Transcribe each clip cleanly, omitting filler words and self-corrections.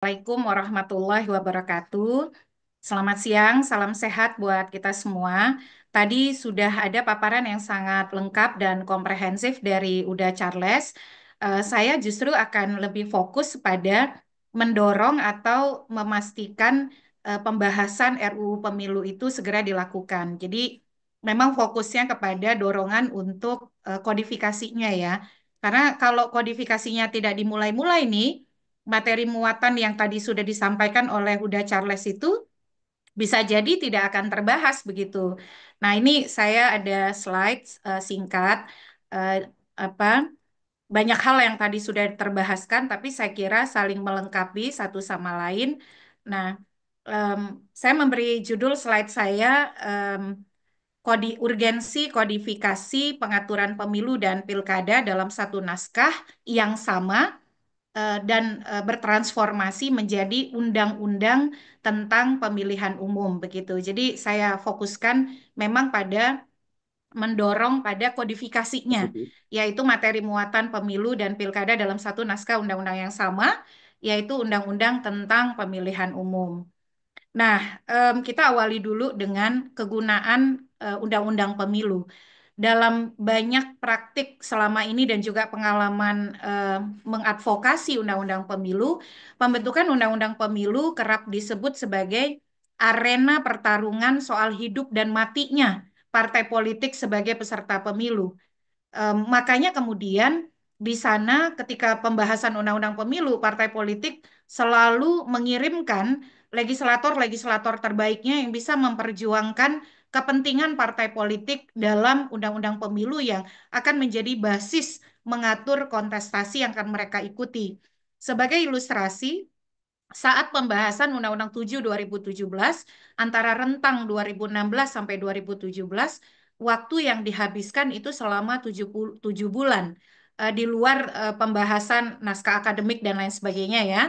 Assalamualaikum warahmatullahi wabarakatuh. Selamat siang, salam sehat buat kita semua. Tadi sudah ada paparan yang sangat lengkap dan komprehensif dari Uda Charles. Saya justru akan lebih fokus pada mendorong atau memastikan pembahasan RUU Pemilu itu segera dilakukan. Jadi memang fokusnya kepada dorongan untuk kodifikasinya ya. Karena kalau kodifikasinya tidak dimulai-mulai nih, materi muatan yang tadi sudah disampaikan oleh Huda Charles itu bisa jadi tidak akan terbahas begitu. Nah, ini saya ada slide singkat eh, apa banyak hal yang tadi sudah terbahaskan, tapi saya kira saling melengkapi satu sama lain. Nah, em, saya memberi judul slide saya em, urgensi kodifikasi pengaturan pemilu dan pilkada dalam satu naskah yang sama dan bertransformasi menjadi undang-undang tentang pemilihan umum begitu. Jadi saya fokuskan memang pada mendorong pada kodifikasinya, yaitu materi muatan pemilu dan pilkada dalam satu naskah undang-undang yang sama, yaitu undang-undang tentang pemilihan umum. Nah, kita awali dulu dengan kegunaan undang-undang pemilu. Dalam banyak praktik selama ini dan juga pengalaman mengadvokasi undang-undang pemilu, pembentukan undang-undang pemilu kerap disebut sebagai arena pertarungan soal hidup dan matinya partai politik sebagai peserta pemilu. Makanya kemudian di sana ketika pembahasan undang-undang pemilu, partai politik selalu mengirimkan legislator-legislator terbaiknya yang bisa memperjuangkan kepentingan partai politik dalam undang-undang pemilu yang akan menjadi basis mengatur kontestasi yang akan mereka ikuti. Sebagai ilustrasi, saat pembahasan Undang-Undang 7 2017 antara rentang 2016 sampai 2017, waktu yang dihabiskan itu selama 77 bulan. Di luar pembahasan naskah akademik dan lain sebagainya ya.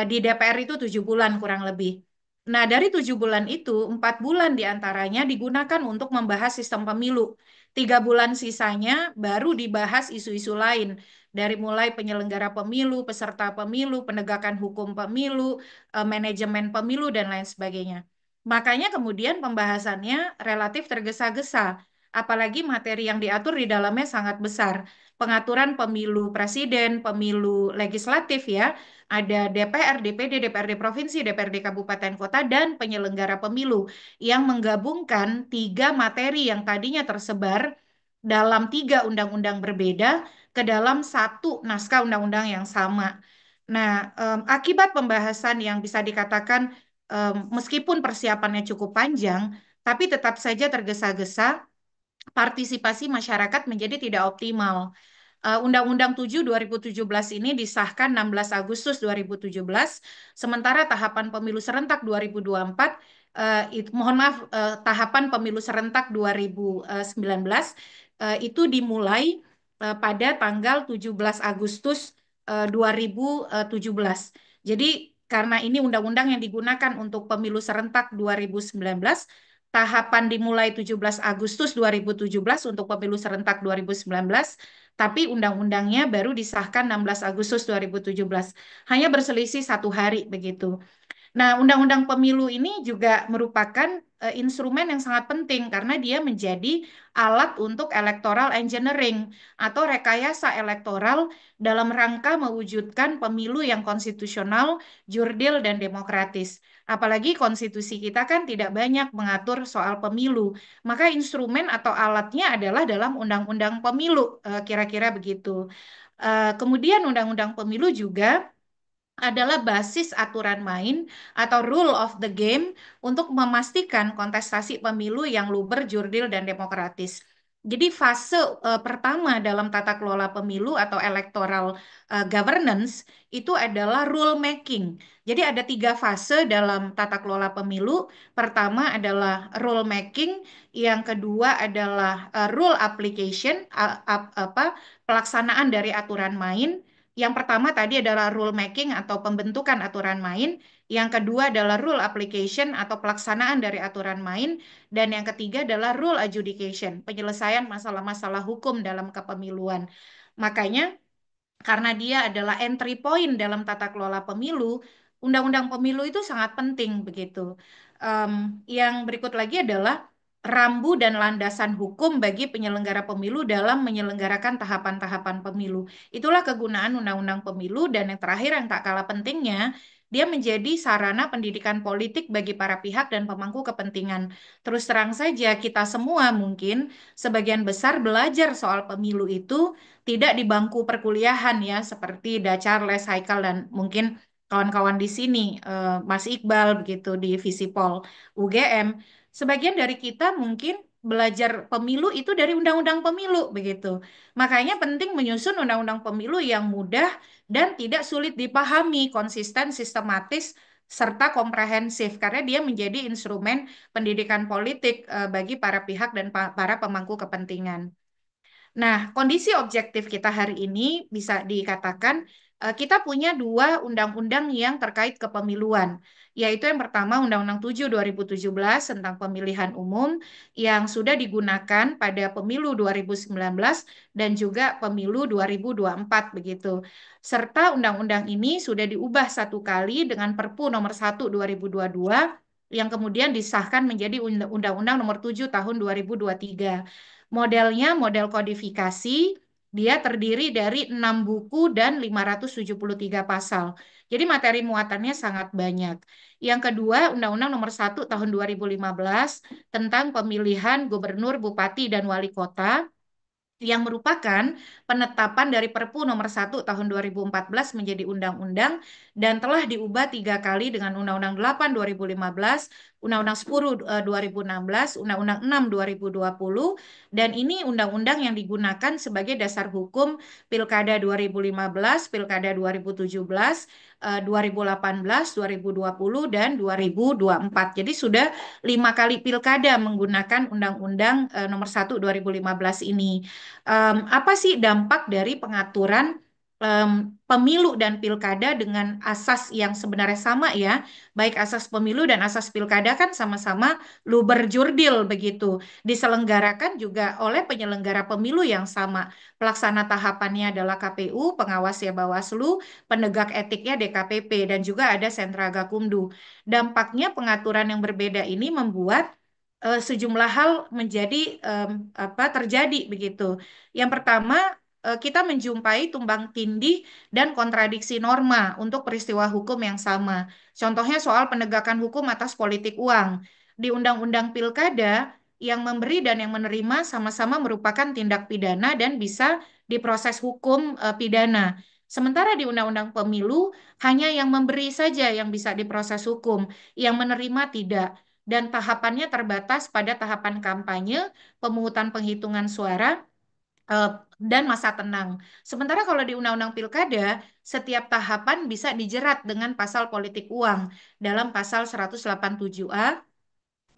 Di DPR itu 7 bulan kurang lebih. Nah, dari 7 bulan itu, 4 bulan diantaranya digunakan untuk membahas sistem pemilu. 3 bulan sisanya baru dibahas isu-isu lain dari mulai penyelenggara pemilu, peserta pemilu, penegakan hukum pemilu, manajemen pemilu, dan lain sebagainya. Makanya kemudian pembahasannya relatif tergesa-gesa, apalagi materi yang diatur di dalamnya sangat besar. Pengaturan pemilu presiden, pemilu legislatif ya, ada DPR, DPD, DPRD provinsi, DPRD kabupaten kota, dan penyelenggara pemilu yang menggabungkan 3 materi yang tadinya tersebar dalam 3 undang-undang berbeda ke dalam satu naskah undang-undang yang sama. Nah, akibat pembahasan yang bisa dikatakan meskipun persiapannya cukup panjang, tapi tetap saja tergesa-gesa, partisipasi masyarakat menjadi tidak optimal. Undang-Undang 7 2017 ini disahkan 16 Agustus 2017, sementara tahapan pemilu serentak 2024, mohon maaf, tahapan pemilu serentak 2019 itu dimulai pada tanggal 17 Agustus 2017. Jadi karena ini undang-undang yang digunakan untuk pemilu serentak 2019, tahapan dimulai 17 Agustus 2017 untuk pemilu serentak 2019, tapi undang-undangnya baru disahkan 16 Agustus 2017. Hanya berselisih 1 hari begitu. Nah, undang-undang pemilu ini juga merupakan instrumen yang sangat penting karena dia menjadi alat untuk electoral engineering atau rekayasa elektoral dalam rangka mewujudkan pemilu yang konstitusional, jurdil, dan demokratis. Apalagi konstitusi kita kan tidak banyak mengatur soal pemilu, maka instrumen atau alatnya adalah dalam undang-undang pemilu, kira-kira begitu. Kemudian undang-undang pemilu juga adalah basis aturan main atau rule of the game untuk memastikan kontestasi pemilu yang luber, jurdil, dan demokratis. Jadi fase pertama dalam tata kelola pemilu atau electoral governance itu adalah rule making. Jadi ada 3 fase dalam tata kelola pemilu. Pertama adalah rule making, yang kedua adalah rule application, pelaksanaan dari aturan main. Yang pertama tadi adalah rule making atau pembentukan aturan main, yang kedua adalah rule application atau pelaksanaan dari aturan main, dan yang ketiga adalah rule adjudication, penyelesaian masalah-masalah hukum dalam kepemiluan. Makanya karena dia adalah entry point dalam tata kelola pemilu, undang-undang pemilu itu sangat penting begitu. Yang berikut lagi adalah rambu dan landasan hukum bagi penyelenggara pemilu dalam menyelenggarakan tahapan-tahapan pemilu. Itulah kegunaan undang-undang pemilu dan yang terakhir yang tak kalah pentingnya, dia menjadi sarana pendidikan politik bagi para pihak dan pemangku kepentingan. Terus terang saja kita semua mungkin sebagian besar belajar soal pemilu itu tidak di bangku perkuliahan ya, seperti Charles, Haikal, dan mungkin kawan-kawan di sini, Mas Iqbal begitu di Visipol UGM. Sebagian dari kita mungkin belajar pemilu itu dari undang-undang pemilu begitu. Makanya penting menyusun undang-undang pemilu yang mudah dan tidak sulit dipahami, konsisten, sistematis, serta komprehensif karena dia menjadi instrumen pendidikan politik bagi para pihak dan para pemangku kepentingan. Nah, kondisi objektif kita hari ini bisa dikatakan kita punya dua undang-undang yang terkait kepemiluan, yaitu yang pertama Undang-Undang 7 2017 tentang pemilihan umum yang sudah digunakan pada pemilu 2019 dan juga pemilu 2024 begitu. Serta undang-undang ini sudah diubah satu kali dengan Perpu nomor 1 2022 yang kemudian disahkan menjadi Undang-Undang nomor 7 tahun 2023. Modelnya model kodifikasi, dia terdiri dari 6 buku dan 573 pasal. Jadi materi muatannya sangat banyak. Yang kedua, Undang-Undang Nomor 1 Tahun 2015 tentang pemilihan gubernur, bupati, dan wali kota yang merupakan penetapan dari Perpu nomor 1 tahun 2014 menjadi undang-undang dan telah diubah 3 kali dengan Undang-Undang 8 2015, Undang-Undang 10 2016, Undang-Undang 6 2020, dan ini undang-undang yang digunakan sebagai dasar hukum Pilkada 2015, Pilkada 2017, 2018, 2020, dan 2024. Jadi sudah 5 kali pilkada menggunakan Undang-Undang nomor 1 2015 ini. Apa sih dampak dari pengaturan pemilu dan pilkada dengan asas yang sebenarnya sama ya, baik asas pemilu dan asas pilkada kan sama-sama luber jurdil begitu, diselenggarakan juga oleh penyelenggara pemilu yang sama. Pelaksana tahapannya adalah KPU, pengawasnya Bawaslu, penegak etiknya DKPP, dan juga ada sentra Gakumdu. Dampaknya pengaturan yang berbeda ini membuat sejumlah hal menjadi terjadi begitu. Yang pertama, kita menjumpai tumbang tindih dan kontradiksi norma untuk peristiwa hukum yang sama. Contohnya soal penegakan hukum atas politik uang. Di Undang-Undang Pilkada, yang memberi dan yang menerima sama-sama merupakan tindak pidana dan bisa diproses hukum pidana. Sementara di Undang-Undang Pemilu, hanya yang memberi saja yang bisa diproses hukum, yang menerima tidak dan tahapannya terbatas pada tahapan kampanye, pemungutan penghitungan suara, eh, dan masa tenang. Sementara kalau di Undang-Undang Pilkada, setiap tahapan bisa dijerat dengan pasal politik uang dalam pasal 187A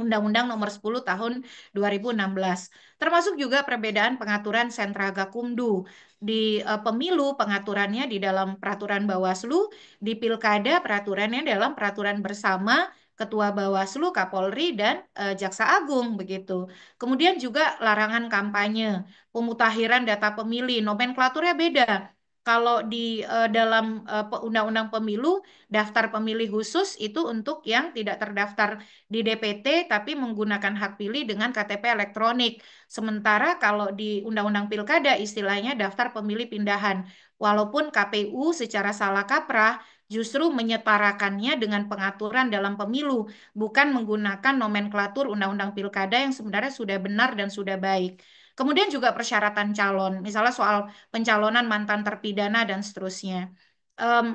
Undang-Undang Nomor 10 Tahun 2016. Termasuk juga perbedaan pengaturan sentra Gakumdu. Di pemilu pengaturannya di dalam peraturan Bawaslu, di pilkada peraturannya dalam peraturan bersama Ketua Bawaslu, Kapolri, dan Jaksa Agung begitu. Kemudian juga larangan kampanye, pemutakhiran data pemilih, nomenklaturnya beda. Kalau di dalam Undang-Undang Pemilu, daftar pemilih khusus itu untuk yang tidak terdaftar di DPT tapi menggunakan hak pilih dengan KTP elektronik. Sementara kalau di Undang-Undang Pilkada istilahnya daftar pemilih pindahan. Walaupun KPU secara salah kaprah justru menyetarakannya dengan pengaturan dalam pemilu, bukan menggunakan nomenklatur Undang-Undang Pilkada yang sebenarnya sudah benar dan sudah baik. Kemudian juga persyaratan calon, misalnya soal pencalonan mantan terpidana dan seterusnya.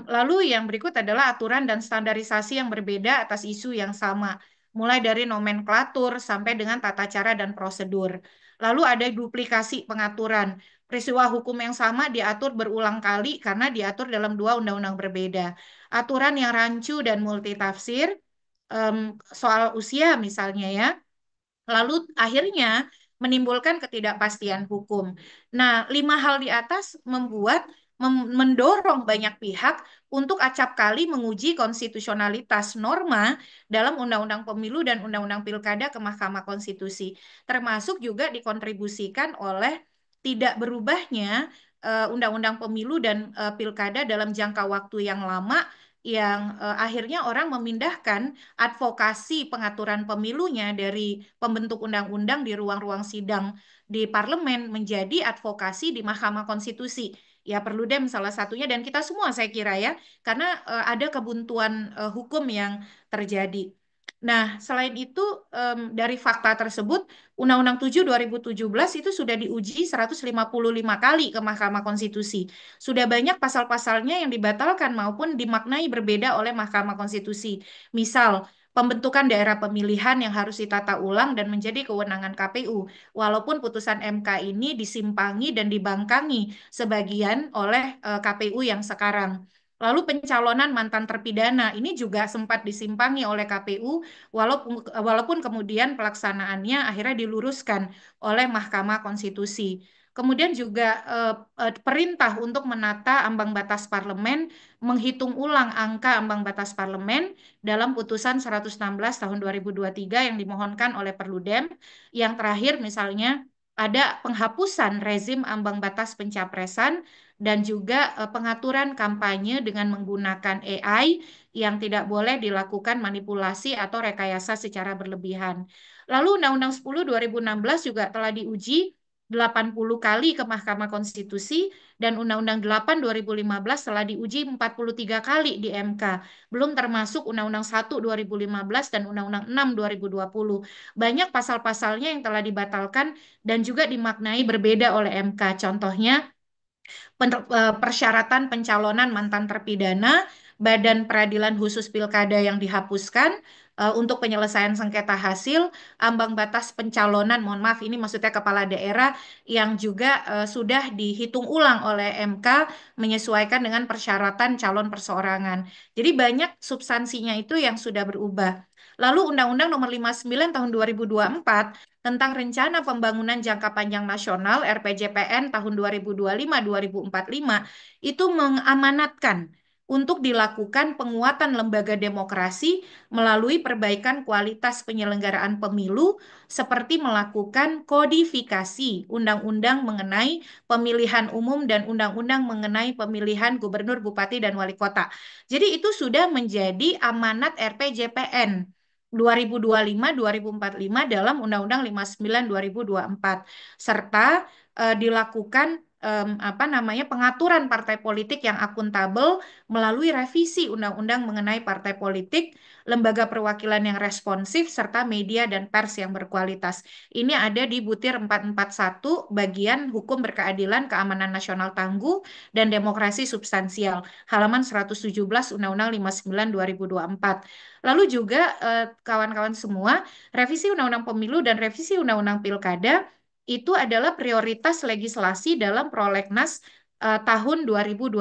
Lalu yang berikut adalah aturan dan standarisasi yang berbeda atas isu yang sama, mulai dari nomenklatur sampai dengan tata cara dan prosedur. Lalu ada duplikasi pengaturan. Peristiwa hukum yang sama diatur berulang kali karena diatur dalam dua undang-undang berbeda. Aturan yang rancu dan multitafsir, soal usia misalnya ya, lalu akhirnya menimbulkan ketidakpastian hukum. Nah, 5 hal di atas membuat mendorong banyak pihak untuk acap kali menguji konstitusionalitas norma dalam Undang-Undang Pemilu dan Undang-Undang Pilkada ke Mahkamah Konstitusi, termasuk juga dikontribusikan oleh tidak berubahnya Undang-Undang Pemilu dan Pilkada dalam jangka waktu yang lama yang akhirnya orang memindahkan advokasi pengaturan pemilunya dari pembentuk undang-undang di ruang-ruang sidang di parlemen menjadi advokasi di Mahkamah Konstitusi. Ya Perludem salah satunya dan kita semua saya kira ya, karena ada kebuntuan hukum yang terjadi. Nah, selain itu dari fakta tersebut, Undang-Undang 7 2017 itu sudah diuji 155 kali ke Mahkamah Konstitusi. Sudah banyak pasal-pasalnya yang dibatalkan maupun dimaknai berbeda oleh Mahkamah Konstitusi. Misal, pembentukan daerah pemilihan yang harus ditata ulang dan menjadi kewenangan KPU, walaupun putusan MK ini disimpangi dan dibangkangi sebagian oleh KPU yang sekarang. Lalu pencalonan mantan terpidana ini juga sempat disimpangi oleh KPU, walaupun kemudian pelaksanaannya akhirnya diluruskan oleh Mahkamah Konstitusi. Kemudian juga perintah untuk menata ambang batas parlemen, menghitung ulang angka ambang batas parlemen dalam putusan 116 tahun 2023 yang dimohonkan oleh Perludem. Yang terakhir misalnya ada penghapusan rezim ambang batas pencapresan dan juga pengaturan kampanye dengan menggunakan AI yang tidak boleh dilakukan manipulasi atau rekayasa secara berlebihan. Lalu Undang-Undang 10 2016 juga telah diuji 80 kali ke Mahkamah Konstitusi dan Undang-Undang 8 2015 telah diuji 43 kali di MK. Belum termasuk Undang-Undang 1 2015 dan Undang-Undang 6 2020. Banyak pasal-pasalnya yang telah dibatalkan dan juga dimaknai berbeda oleh MK. Contohnya persyaratan pencalonan mantan terpidana, Badan Peradilan Khusus Pilkada yang dihapuskan untuk penyelesaian sengketa hasil, ambang batas pencalonan, mohon maaf ini maksudnya kepala daerah yang juga sudah dihitung ulang oleh MK menyesuaikan dengan persyaratan calon perseorangan. Jadi banyak substansinya itu yang sudah berubah. Lalu Undang-Undang Nomor 59 Tahun 2024 tentang Rencana Pembangunan Jangka Panjang Nasional (RPJPN) tahun 2025-2045 itu mengamanatkan untuk dilakukan penguatan lembaga demokrasi melalui perbaikan kualitas penyelenggaraan pemilu seperti melakukan kodifikasi undang-undang mengenai pemilihan umum dan undang-undang mengenai pemilihan gubernur, bupati, dan wali kota. Jadi itu sudah menjadi amanat RPJPN 2025-2045 dalam Undang-Undang 59 2024 serta dilakukan apa namanya pengaturan partai politik yang akuntabel melalui revisi undang-undang mengenai partai politik, lembaga perwakilan yang responsif serta media dan pers yang berkualitas. Ini ada di butir 441 bagian Hukum Berkeadilan Keamanan Nasional Tangguh dan Demokrasi Substansial, halaman 117 Undang-Undang 59 2024. Lalu juga kawan-kawan semua, revisi Undang-Undang Pemilu dan revisi Undang-Undang Pilkada itu adalah prioritas legislasi dalam Prolegnas tahun 2025.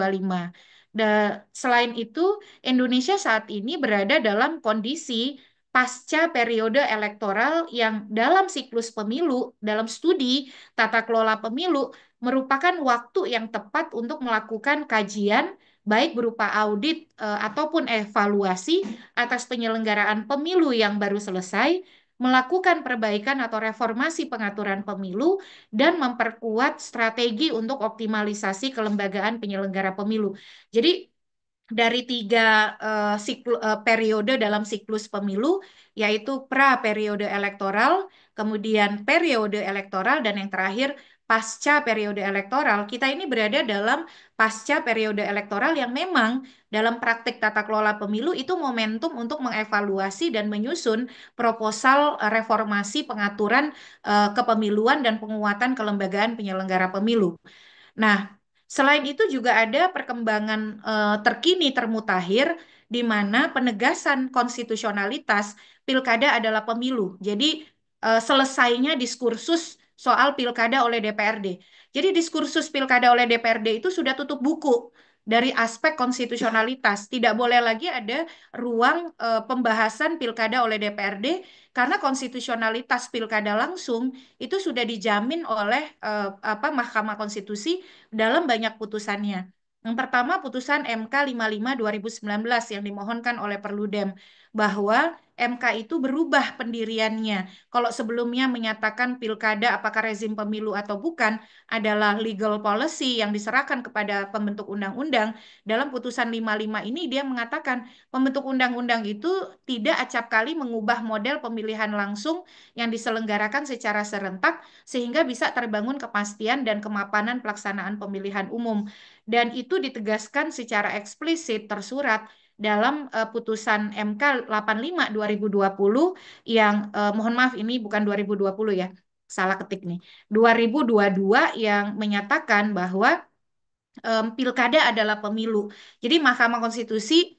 Selain itu, Indonesia saat ini berada dalam kondisi pasca periode elektoral yang dalam siklus pemilu, dalam studi tata kelola pemilu, merupakan waktu yang tepat untuk melakukan kajian, baik berupa audit ataupun evaluasi atas penyelenggaraan pemilu yang baru selesai, melakukan perbaikan atau reformasi pengaturan pemilu, dan memperkuat strategi untuk optimalisasi kelembagaan penyelenggara pemilu. Jadi dari tiga periode dalam siklus pemilu, yaitu pra-periode elektoral, kemudian periode elektoral, dan yang terakhir pasca periode elektoral. Kita ini berada dalam pasca periode elektoral yang memang dalam praktik tata kelola pemilu itu momentum untuk mengevaluasi dan menyusun proposal reformasi pengaturan kepemiluan dan penguatan kelembagaan penyelenggara pemilu. Nah, selain itu juga ada perkembangan terkini termutakhir di mana penegasan konstitusionalitas pilkada adalah pemilu. Jadi selesainya diskursus soal pilkada oleh DPRD. Jadi diskursus pilkada oleh DPRD itu sudah tutup buku dari aspek konstitusionalitas. Tidak boleh lagi ada ruang pembahasan pilkada oleh DPRD karena konstitusionalitas pilkada langsung itu sudah dijamin oleh Mahkamah Konstitusi dalam banyak putusannya. Yang pertama, putusan MK 55 2019 yang dimohonkan oleh Perludem bahwa MK itu berubah pendiriannya. Kalau sebelumnya menyatakan pilkada apakah rezim pemilu atau bukan adalah legal policy yang diserahkan kepada pembentuk undang-undang, dalam putusan 55 ini dia mengatakan pembentuk undang-undang itu tidak acap kali mengubah model pemilihan langsung yang diselenggarakan secara serentak sehingga bisa terbangun kepastian dan kemapanan pelaksanaan pemilihan umum. Dan itu ditegaskan secara eksplisit tersurat dalam putusan MK 85 2020 yang mohon maaf ini bukan 2020 ya, salah ketik nih. 2022 yang menyatakan bahwa pilkada adalah pemilu. Jadi Mahkamah Konstitusi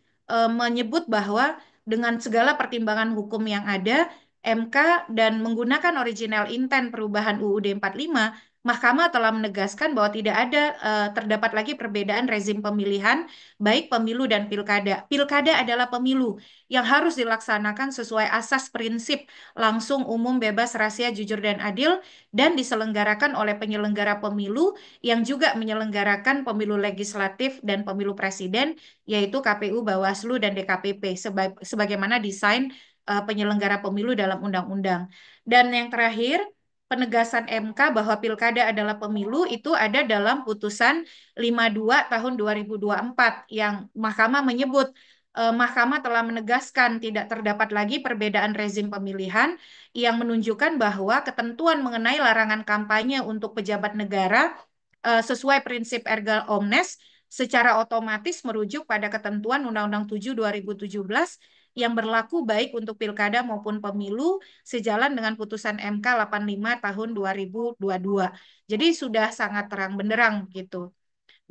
menyebut bahwa dengan segala pertimbangan hukum yang ada, MK dan menggunakan original intent perubahan UUD 45, Mahkamah telah menegaskan bahwa tidak ada terdapat lagi perbedaan rezim pemilihan baik pemilu dan pilkada. Pilkada adalah pemilu yang harus dilaksanakan sesuai asas prinsip langsung, umum, bebas, rahasia, jujur dan adil dan diselenggarakan oleh penyelenggara pemilu yang juga menyelenggarakan pemilu legislatif dan pemilu presiden, yaitu KPU, Bawaslu, dan DKPP, sebagaimana desain penyelenggara pemilu dalam undang-undang. Dan yang terakhir, penegasan MK bahwa pilkada adalah pemilu itu ada dalam putusan 52 tahun 2024 yang Mahkamah menyebut Mahkamah telah menegaskan tidak terdapat lagi perbedaan rezim pemilihan yang menunjukkan bahwa ketentuan mengenai larangan kampanye untuk pejabat negara sesuai prinsip erga omnes secara otomatis merujuk pada ketentuan Undang-Undang 7 2017 yang berlaku baik untuk pilkada maupun pemilu sejalan dengan putusan MK 85 tahun 2022. Jadi sudah sangat terang benderang gitu.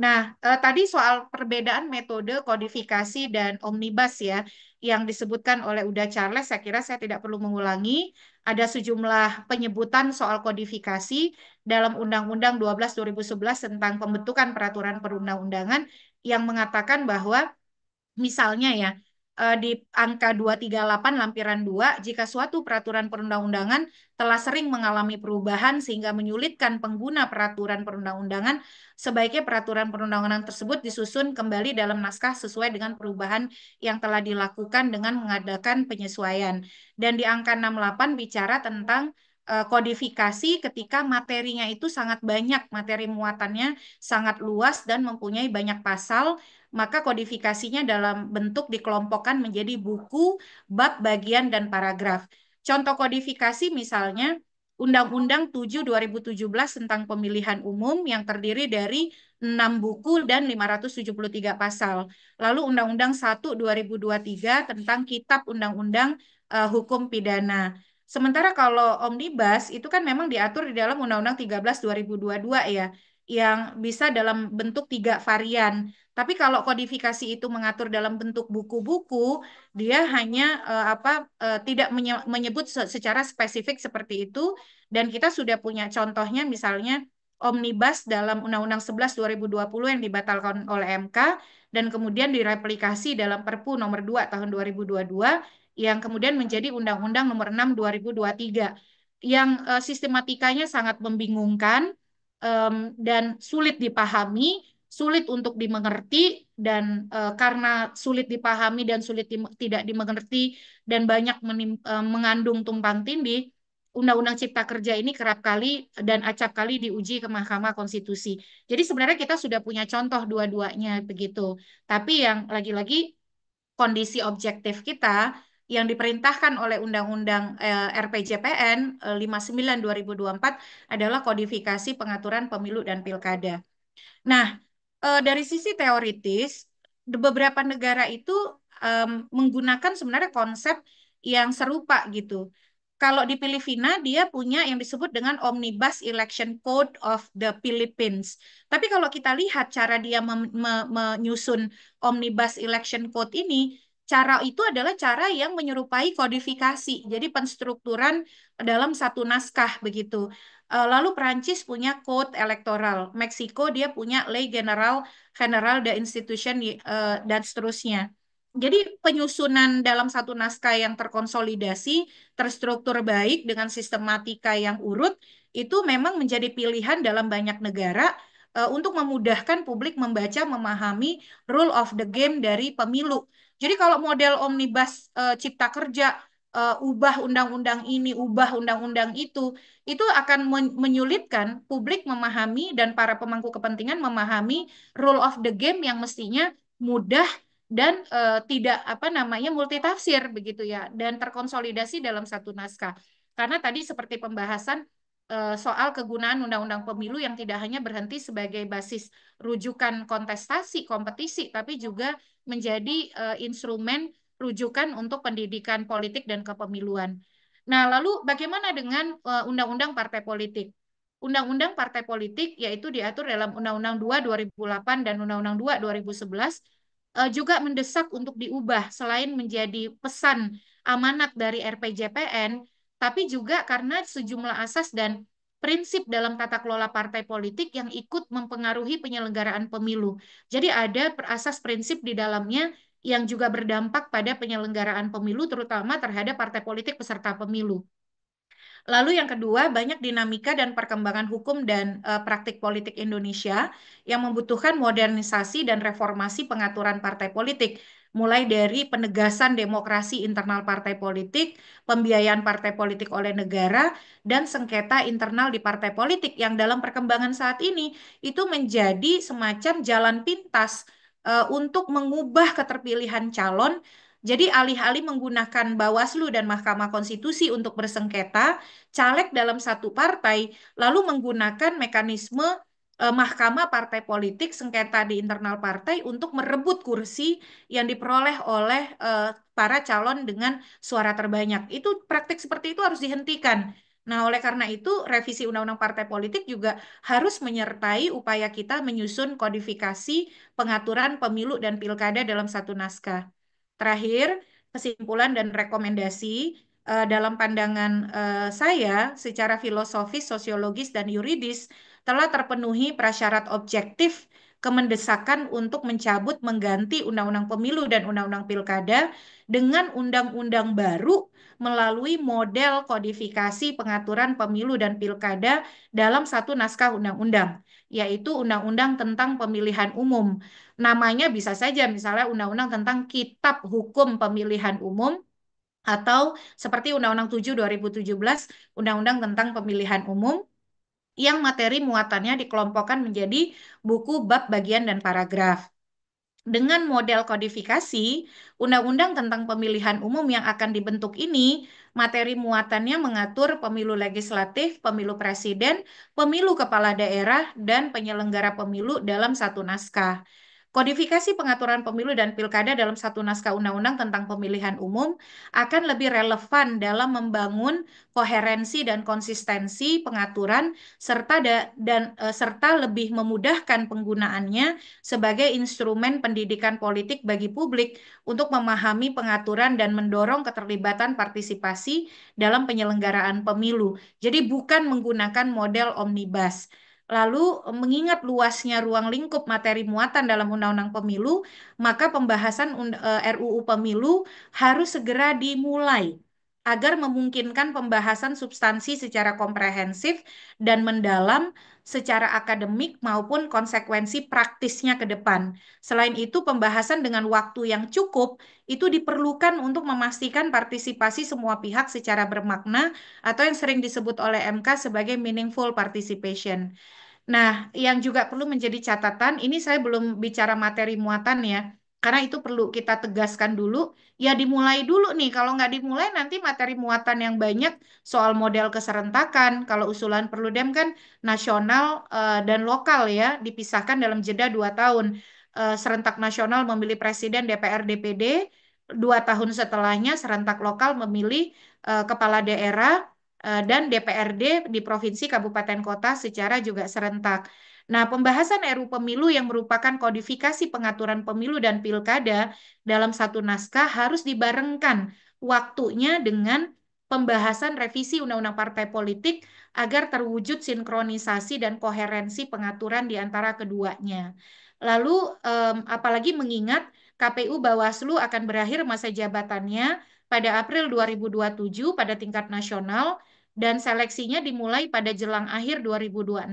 Nah, tadi soal perbedaan metode kodifikasi dan omnibus ya, yang disebutkan oleh Uda Charles, saya kira saya tidak perlu mengulangi. Ada sejumlah penyebutan soal kodifikasi dalam Undang-Undang 12 2011 tentang pembentukan peraturan perundang-undangan yang mengatakan bahwa misalnya ya, di angka 238 lampiran 2, jika suatu peraturan perundang-undangan telah sering mengalami perubahan sehingga menyulitkan pengguna peraturan perundang-undangan, sebaiknya peraturan perundang-undangan tersebut disusun kembali dalam naskah sesuai dengan perubahan yang telah dilakukan dengan mengadakan penyesuaian. Dan di angka 68 bicara tentang kodifikasi ketika materinya itu sangat banyak, materi muatannya sangat luas dan mempunyai banyak pasal, maka kodifikasinya dalam bentuk dikelompokkan menjadi buku, bab, bagian, dan paragraf. Contoh kodifikasi misalnya Undang-Undang 7 2017 tentang pemilihan umum yang terdiri dari 6 buku dan 573 pasal. Lalu Undang-Undang 1 2023 tentang Kitab Undang-Undang Hukum Pidana. Sementara kalau omnibus itu kan memang diatur di dalam Undang-Undang 13 2022 ya, yang bisa dalam bentuk 3 varian. Tapi kalau kodifikasi itu mengatur dalam bentuk buku-buku, dia hanya tidak menyebut secara spesifik seperti itu. Dan kita sudah punya contohnya, misalnya omnibus dalam Undang-Undang 11 2020 yang dibatalkan oleh MK dan kemudian direplikasi dalam Perpu nomor 2 tahun 2022 yang kemudian menjadi Undang-Undang nomor 6 2023 yang sistematikanya sangat membingungkan dan sulit dipahami, sulit untuk dimengerti dan karena sulit dipahami dan sulit tidak dimengerti dan banyak mengandung tumpang tindih, Undang-Undang Cipta Kerja ini kerap kali dan acap kali diuji ke Mahkamah Konstitusi. Jadi sebenarnya kita sudah punya contoh dua-duanya begitu. Tapi yang lagi-lagi kondisi objektif kita yang diperintahkan oleh Undang-Undang RPJPN 59 2024 adalah kodifikasi pengaturan pemilu dan pilkada. Nah, dari sisi teoritis, beberapa negara itu menggunakan sebenarnya konsep yang serupa gitu. Kalau di Filipina, dia punya yang disebut dengan Omnibus Election Code of the Philippines. Tapi kalau kita lihat cara dia menyusun Omnibus Election Code ini, cara itu adalah cara yang menyerupai kodifikasi. Jadi penstrukturan dalam satu naskah begitu. Lalu Perancis punya code elektoral, Meksiko dia punya Ley General General de Institution dan seterusnya. Jadi penyusunan dalam satu naskah yang terkonsolidasi, terstruktur baik dengan sistematika yang urut itu memang menjadi pilihan dalam banyak negara untuk memudahkan publik membaca, memahami rule of the game dari pemilu. Jadi kalau model omnibus cipta kerja, ubah undang-undang ini, ubah undang-undang itu akan menyulitkan publik memahami dan para pemangku kepentingan memahami rule of the game yang mestinya mudah dan tidak apa namanya multitafsir begitu ya dan terkonsolidasi dalam satu naskah. Karena tadi seperti pembahasan soal kegunaan undang-undang pemilu yang tidak hanya berhenti sebagai basis rujukan kontestasi, kompetisi, tapi juga menjadi instrumen rujukan untuk pendidikan politik dan kepemiluan. Nah, lalu bagaimana dengan undang-undang partai politik? Undang-undang partai politik yaitu diatur dalam Undang-Undang 2 2008 dan Undang-Undang 2 2011 juga mendesak untuk diubah selain menjadi pesan amanat dari RPJPN, tapi juga karena sejumlah asas dan prinsip dalam tata kelola partai politik yang ikut mempengaruhi penyelenggaraan pemilu. Jadi ada asas prinsip di dalamnya yang juga berdampak pada penyelenggaraan pemilu, terutama terhadap partai politik peserta pemilu. Lalu yang kedua, banyak dinamika dan perkembangan hukum dan praktik politik Indonesia yang membutuhkan modernisasi dan reformasi pengaturan partai politik, mulai dari penegasan demokrasi internal partai politik, pembiayaan partai politik oleh negara, dan sengketa internal di partai politik yang dalam perkembangan saat ini itu menjadi semacam jalan pintas untuk mengubah keterpilihan calon. Jadi alih-alih menggunakan Bawaslu dan Mahkamah Konstitusi untuk bersengketa, caleg dalam satu partai lalu menggunakan mekanisme mahkamah partai politik sengketa di internal partai untuk merebut kursi yang diperoleh oleh para calon dengan suara terbanyak. Itu praktik seperti itu harus dihentikan. Nah, oleh karena itu, revisi Undang-Undang Partai Politik juga harus menyertai upaya kita menyusun kodifikasi pengaturan pemilu dan pilkada dalam satu naskah. Terakhir, kesimpulan dan rekomendasi dalam pandangan saya secara filosofis, sosiologis, dan yuridis telah terpenuhi prasyarat objektif kemendesakan untuk mencabut mengganti Undang-Undang Pemilu dan Undang-Undang Pilkada dengan undang-undang baru melalui model kodifikasi pengaturan pemilu dan pilkada dalam satu naskah undang-undang, yaitu Undang-Undang tentang Pemilihan Umum. Namanya bisa saja misalnya undang-undang tentang Kitab Hukum Pemilihan Umum atau seperti Undang-Undang 7 2017, Undang-Undang tentang Pemilihan Umum yang materi muatannya dikelompokkan menjadi buku, bab, bagian, dan paragraf. Dengan model kodifikasi, undang-undang tentang pemilihan umum yang akan dibentuk ini, materi muatannya mengatur pemilu legislatif, pemilu presiden, pemilu kepala daerah, dan penyelenggara pemilu dalam satu naskah. Kodifikasi pengaturan pemilu dan pilkada dalam satu naskah undang-undang tentang pemilihan umum akan lebih relevan dalam membangun koherensi dan konsistensi pengaturan serta lebih memudahkan penggunaannya sebagai instrumen pendidikan politik bagi publik untuk memahami pengaturan dan mendorong keterlibatan partisipasi dalam penyelenggaraan pemilu. Jadi bukan menggunakan model omnibus. Lalu, mengingat luasnya ruang lingkup materi muatan dalam Undang-Undang Pemilu, maka pembahasan RUU Pemilu harus segera dimulai agar memungkinkan pembahasan substansi secara komprehensif dan mendalam secara akademik maupun konsekuensi praktisnya ke depan. Selain itu, pembahasan dengan waktu yang cukup itu diperlukan untuk memastikan partisipasi semua pihak secara bermakna atau yang sering disebut oleh MK sebagai meaningful participation. Nah, yang juga perlu menjadi catatan, ini saya belum bicara materi muatan ya, karena itu perlu kita tegaskan dulu. Ya dimulai dulu nih, kalau nggak dimulai nanti materi muatan yang banyak soal model keserentakan. Kalau usulan Perludem kan nasional dan lokal ya, dipisahkan dalam jeda 2 tahun. Serentak nasional memilih presiden, DPR, DPD, 2 tahun setelahnya serentak lokal memilih kepala daerah dan DPRD di provinsi, kabupaten, kota secara juga serentak. Nah, pembahasan RUU Pemilu yang merupakan kodifikasi pengaturan pemilu dan pilkada dalam satu naskah harus dibarengkan waktunya dengan pembahasan revisi Undang-Undang Partai Politik agar terwujud sinkronisasi dan koherensi pengaturan di antara keduanya. Lalu, apalagi mengingat KPU Bawaslu akan berakhir masa jabatannya pada April 2027 pada tingkat nasional dan seleksinya dimulai pada jelang akhir 2026,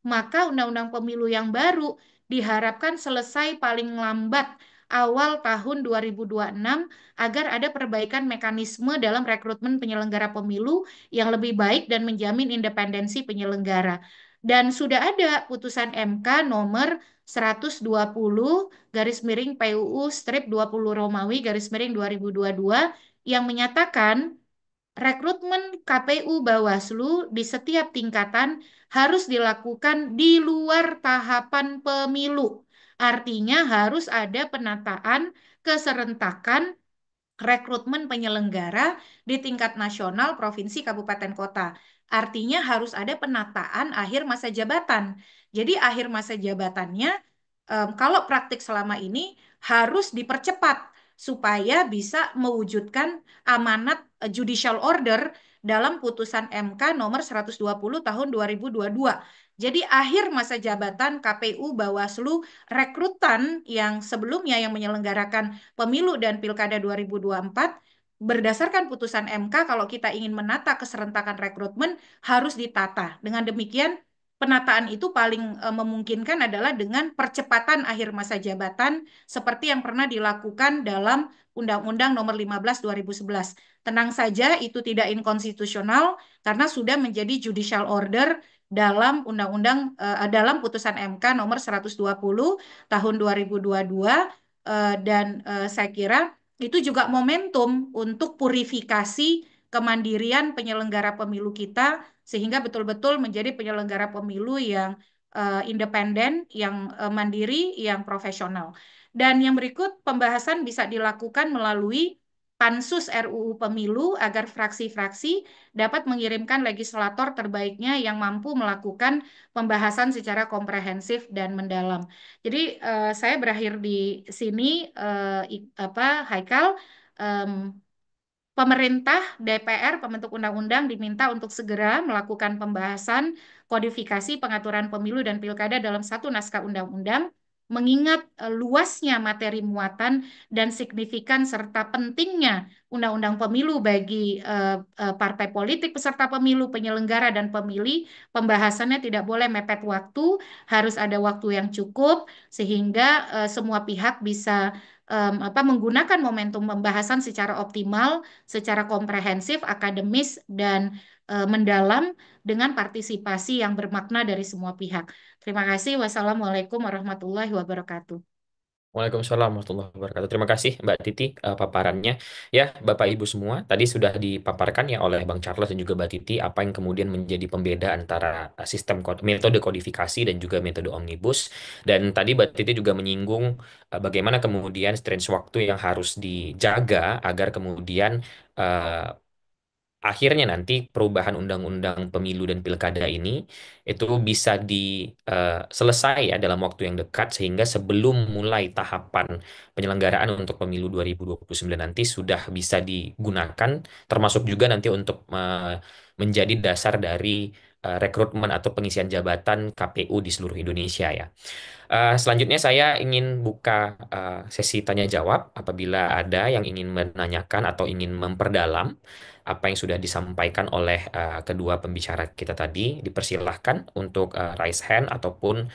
maka undang-undang pemilu yang baru diharapkan selesai paling lambat awal tahun 2026 agar ada perbaikan mekanisme dalam rekrutmen penyelenggara pemilu yang lebih baik dan menjamin independensi penyelenggara. Dan sudah ada putusan MK nomor 120 garis miring PUU strip 20 Romawi garis miring 2022 yang menyatakan rekrutmen KPU Bawaslu di setiap tingkatan harus dilakukan di luar tahapan pemilu. Artinya harus ada penataan keserentakan rekrutmen penyelenggara di tingkat nasional, provinsi, kabupaten, kota. Artinya harus ada penataan akhir masa jabatan. Jadi akhir masa jabatannya, kalau praktik selama ini harus dipercepat supaya bisa mewujudkan amanat judicial order dalam putusan MK nomor 120 tahun 2022. Jadi akhir masa jabatan KPU, Bawaslu, rekrutan yang sebelumnya yang menyelenggarakan pemilu dan pilkada 2024 berdasarkan putusan MK kalau kita ingin menata keserentakan rekrutmen harus ditata. Dengan demikian penataan itu paling memungkinkan adalah dengan percepatan akhir masa jabatan seperti yang pernah dilakukan dalam Undang-Undang Nomor 15 2011. Tenang saja itu tidak inkonstitusional karena sudah menjadi judicial order dalam dalam putusan MK nomor 120 tahun 2022 dan saya kira itu juga momentum untuk purifikasi kemandirian penyelenggara pemilu kita sehingga betul-betul menjadi penyelenggara pemilu yang independen, yang mandiri, yang profesional. Dan yang berikut pembahasan bisa dilakukan melalui Pansus RUU Pemilu agar fraksi-fraksi dapat mengirimkan legislator terbaiknya yang mampu melakukan pembahasan secara komprehensif dan mendalam. Jadi saya berakhir di sini, Haikal. Em, Pemerintah, DPR, pembentuk undang-undang diminta untuk segera melakukan pembahasan kodifikasi pengaturan pemilu dan pilkada dalam satu naskah undang-undang, mengingat luasnya materi muatan dan signifikan serta pentingnya undang-undang pemilu bagi partai politik peserta pemilu, penyelenggara dan pemilih, pembahasannya tidak boleh mepet waktu, harus ada waktu yang cukup sehingga semua pihak bisa menggunakan momentum pembahasan secara optimal, secara komprehensif, akademis, dan mendalam dengan partisipasi yang bermakna dari semua pihak. Terima kasih. Wassalamualaikum warahmatullahi wabarakatuh. Waalaikumsalam warahmatullahi wabarakatuh. Terima kasih Mbak Titi paparannya. Ya, Bapak Ibu semua, tadi sudah dipaparkan ya oleh Bang Charles dan juga Mbak Titi apa yang kemudian menjadi pembeda antara metode kodifikasi dan juga metode omnibus. Dan tadi Mbak Titi juga menyinggung bagaimana kemudian range waktu yang harus dijaga agar kemudian eh, akhirnya nanti perubahan undang-undang pemilu dan pilkada ini itu bisa selesai ya dalam waktu yang dekat sehingga sebelum mulai tahapan penyelenggaraan untuk pemilu 2029 nanti sudah bisa digunakan termasuk juga nanti untuk menjadi dasar dari rekrutmen atau pengisian jabatan KPU di seluruh Indonesia ya. Selanjutnya saya ingin buka sesi tanya jawab apabila ada yang ingin menanyakan atau ingin memperdalam apa yang sudah disampaikan oleh kedua pembicara kita tadi, dipersilahkan untuk raise hand ataupun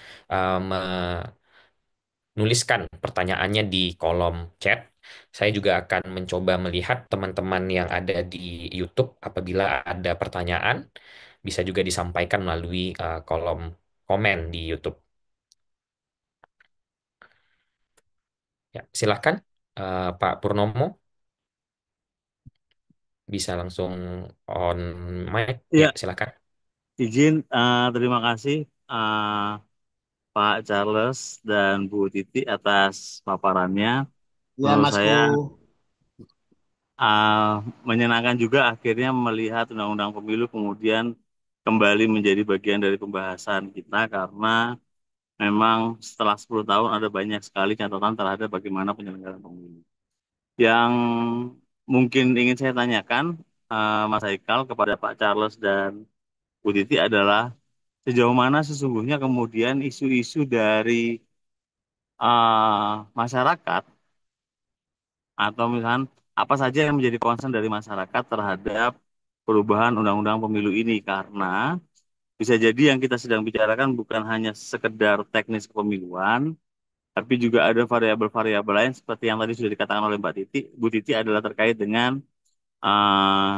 menuliskan pertanyaannya di kolom chat. Saya juga akan mencoba melihat teman-teman yang ada di YouTube apabila ada pertanyaan bisa juga disampaikan melalui kolom komen di YouTube. Ya, silakan Pak Purnomo bisa langsung on mic. Ya, Ya, silakan. izin terima kasih Pak Charles dan Bu Titi atas paparannya. Ya, Menurut Masku. saya uh, menyenangkan juga akhirnya melihat Undang-Undang Pemilu kemudian kembali menjadi bagian dari pembahasan kita karena memang setelah 10 tahun ada banyak sekali catatan terhadap bagaimana penyelenggaraan pemilu. Yang mungkin ingin saya tanyakan Mas Haikal kepada Pak Charles dan Bu Titi adalah sejauh mana sesungguhnya kemudian isu-isu dari masyarakat atau misalkan apa saja yang menjadi concern dari masyarakat terhadap perubahan undang-undang pemilu ini karena bisa jadi yang kita sedang bicarakan bukan hanya sekedar teknis kepemiluan, tapi juga ada variabel-variabel lain seperti yang tadi sudah dikatakan oleh Mbak Titi. Bu Titi adalah terkait dengan eh,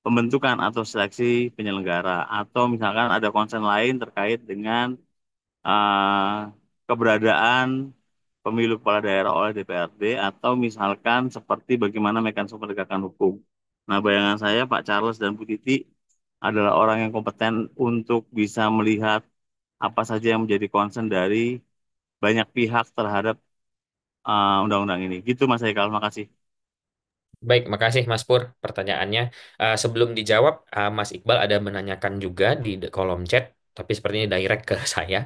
pembentukan atau seleksi penyelenggara, atau misalkan ada konsen lain terkait dengan eh, keberadaan pemilu kepala daerah oleh DPRD, atau misalkan seperti bagaimana mekanisme penegakan hukum. Nah, bayangan saya Pak Charles dan Bu Titi adalah orang yang kompeten untuk bisa melihat apa saja yang menjadi concern dari banyak pihak terhadap undang-undang ini. Gitu Mas Haikal, makasih. Baik, makasih Mas Pur pertanyaannya. Sebelum dijawab, Mas Iqbal ada menanyakan juga di kolom chat, tapi sepertinya direct ke saya.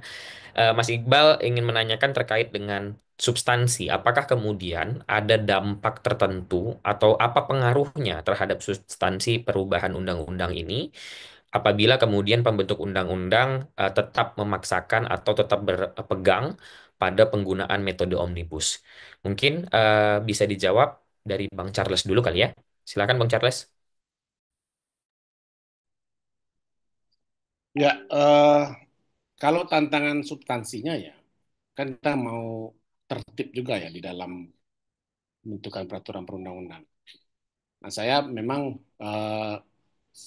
Mas Iqbal ingin menanyakan terkait dengan substansi. Apakah kemudian ada dampak tertentu atau apa pengaruhnya terhadap substansi perubahan undang-undang ini apabila kemudian pembentuk undang-undang tetap memaksakan atau tetap berpegang pada penggunaan metode omnibus? Mungkin bisa dijawab dari Bang Charles dulu kali ya. Silakan Bang Charles. Ya, kalau tantangan substansinya ya, kan kita mau tertib juga ya di dalam pembentukan peraturan perundang-undang. Nah, saya memang eh,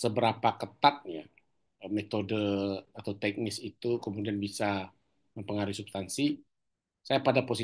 seberapa ketatnya metode atau teknis itu kemudian bisa mempengaruhi substansi, saya pada posisi